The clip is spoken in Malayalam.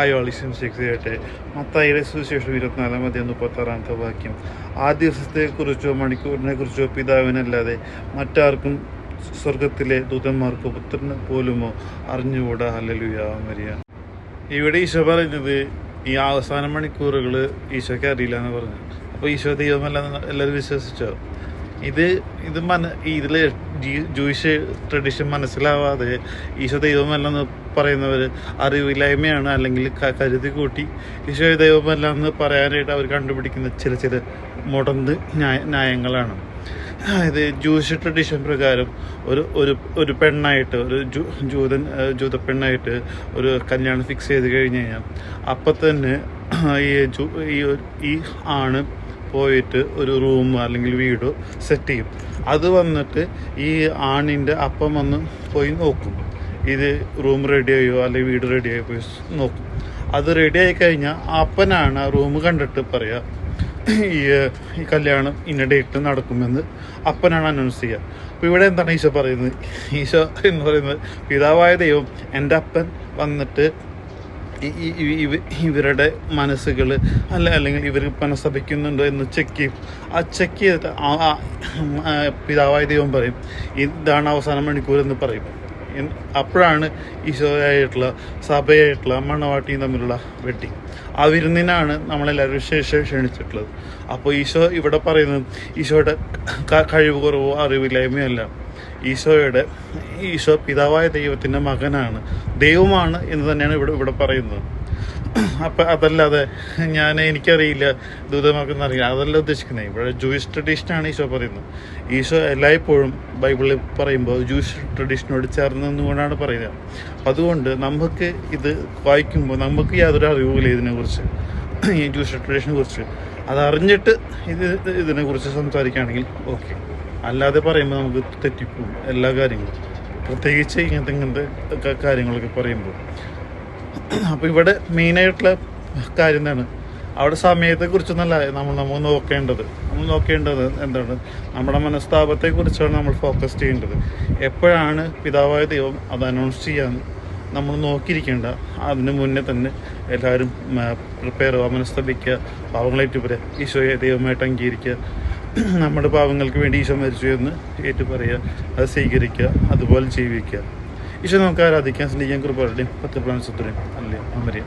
ആയോളിശംസിക്കട്ടെ. മത്തായിയുടെ സുവിശേഷം 24:36 വാക്യം. ആ ദിവസത്തെക്കുറിച്ചോ മണിക്കൂറിനെ കുറിച്ചോ പിതാവിനല്ലാതെ മറ്റാർക്കും സ്വർഗത്തിലെ ദൂതന്മാർക്കോ പുത്രന് പോലുമോ അറിഞ്ഞുകൂടാ. Hallelujah, Maria. ഇവിടെ ഈശോ പറയുന്നത് ഈ അവസാന മണിക്കൂറുകൾ ഈശോയ്ക്ക് അറിയില്ല എന്ന് പറഞ്ഞു. അപ്പോൾ ഈശോ ദൈവമല്ല എല്ലാവരും വിശ്വസിച്ചോ? ഇതിൽ ജൂയിഷ് ട്രഡീഷൻ മനസ്സിലാവാതെ ഈശോ ദൈവമല്ലെന്ന് പറയുന്നവർ അറിവില്ലായ്മയാണ്, അല്ലെങ്കിൽ കരുതി കൂട്ടി ഈശോ ദൈവമല്ല എന്ന് പറയാനായിട്ട് അവർ കണ്ടുപിടിക്കുന്ന ചില മുടന്ത് ന്യായങ്ങളാണ്. അതായത് ജൂയിഷ് ട്രഡീഷൻ പ്രകാരം ഒരു പെണ്ണായിട്ട്, ഒരു ജൂത പെണ്ണായിട്ട് ഒരു കല്യാണം ഫിക്സ് ചെയ്ത് കഴിഞ്ഞ് കഴിഞ്ഞാൽ അപ്പം തന്നെ ഈ ആണ് പോയിട്ട് ഒരു റൂം അല്ലെങ്കിൽ വീടോ സെറ്റ് ചെയ്യും. അത് വന്നിട്ട് ഈ ആണിൻ്റെ അപ്പം വന്ന് പോയി നോക്കും, ഇത് റൂം റെഡിയായോ അല്ലെങ്കിൽ വീട് റെഡിയായോ പോയി നോക്കും. അത് റെഡിയായി കഴിഞ്ഞാൽ അപ്പനാണ് ആ റൂം കണ്ടിട്ട് പറയുക ഈ കല്യാണം ഇന്ന ഡേറ്റ് നടക്കുമെന്ന് അപ്പനാണ് അനൗൺസ് ചെയ്യുക. അപ്പോൾ ഇവിടെ എന്താണ് ഈശോ പറയുന്നത്? ഈശോ എന്ന് പറയുന്നത് പിതാവായ ദൈവം എൻ്റെ അപ്പൻ വന്നിട്ട് ഇവരുടെ മനസ്സുകൾ അല്ലെങ്കിൽ ഇവർ മനസ്സഭിക്കുന്നുണ്ടോ എന്ന് ചെക്ക് ചെയ്യും. ആ ചെക്ക് ചെയ്തിട്ട് പിതാവായ ദൈവം പറയും ഇതാണ് അവസാന മണിക്കൂർ എന്ന് പറയും. അപ്പോഴാണ് ഈശോയായിട്ടുള്ള സഭയായിട്ടുള്ള മണവാട്ടിയും തമ്മിലുള്ള വെഡ്ഡിങ്. ആ വിരുന്നിനാണ് നമ്മളെല്ലാവരും ക്ഷണിച്ചിട്ടുള്ളത്. അപ്പോൾ ഈശോ ഇവിടെ പറയുന്നത് ഈശോയുടെ കഴിവ് കുറവോ അറിവില്ലായ്മയോ അല്ല. ഈശോ പിതാവായ ദൈവത്തിൻ്റെ മകനാണ്, ദൈവമാണ് എന്ന് തന്നെയാണ് ഇവിടെ പറയുന്നത്. അപ്പം അതല്ലാതെ എനിക്കറിയില്ല ദൂതമാക്കുന്നറിയില്ല, അതല്ല ഉദ്ദേശിക്കുന്നത്. ഇവിടെ ജൂയിഷ് ട്രഡീഷനാണ് ഈശോ പറയുന്നത്. ഈശോ എല്ലായ്പ്പോഴും ബൈബിളിൽ പറയുമ്പോൾ ജൂയിഷ് ട്രഡീഷനോട് ചേർന്ന് നിന്നുകൊണ്ടാണ് പറയുന്നത്. അതുകൊണ്ട് നമുക്ക് ഇത് വായിക്കുമ്പോൾ നമുക്ക് യാതൊരു അറിവുമില്ല ഇതിനെക്കുറിച്ച്, ഈ ജൂയിഷ് ട്രഡീഷനെ കുറിച്ച്. അതറിഞ്ഞിട്ട് ഇതിനെക്കുറിച്ച് സംസാരിക്കുകയാണെങ്കിൽ ഓക്കെ, അല്ലാതെ പറയുമ്പോൾ നമുക്ക് തെറ്റിപ്പോകും എല്ലാ കാര്യങ്ങളും, പ്രത്യേകിച്ച് ഇങ്ങനത്തെ കാര്യങ്ങളൊക്കെ പറയുമ്പോൾ. അപ്പോൾ ഇവിടെ മെയിനായിട്ടുള്ള കാര്യം എന്താണ്? അവിടെ സമയത്തെക്കുറിച്ചൊന്നല്ല നമ്മൾ നോക്കേണ്ടത് എന്താണ്? നമ്മുടെ മനസ്താപത്തെക്കുറിച്ചാണ് നമ്മൾ ഫോക്കസ് ചെയ്യേണ്ടത്. എപ്പോഴാണ് പിതാവായ ദൈവം അത് അനൗൺസ് ചെയ്യാൻ നമ്മൾ നോക്കിയിരിക്കേണ്ട, അതിന് മുന്നേ തന്നെ എല്ലാവരും പ്രിപ്പയർ ആവുക, മനസ്തപിക്കുക, പാവങ്ങളേറ്റ് ഈശോയെ ദൈവമായിട്ട് അംഗീകരിക്കുക, നമ്മുടെ പാവങ്ങൾക്ക് വേണ്ടി ഈശോ മരിച്ചു എന്ന് ഏറ്റുപറയുക, അത് സ്വീകരിക്കുക, അതുപോലെ ജീവിക്കുക. ഈശോ നമുക്ക് ആരാധിക്കാൻ, സ്നേഹിക്കാൻ, കൃപയുടെയും 10 പ്ലാൻസത്തിനെയും അല്ലേ അമരിയ.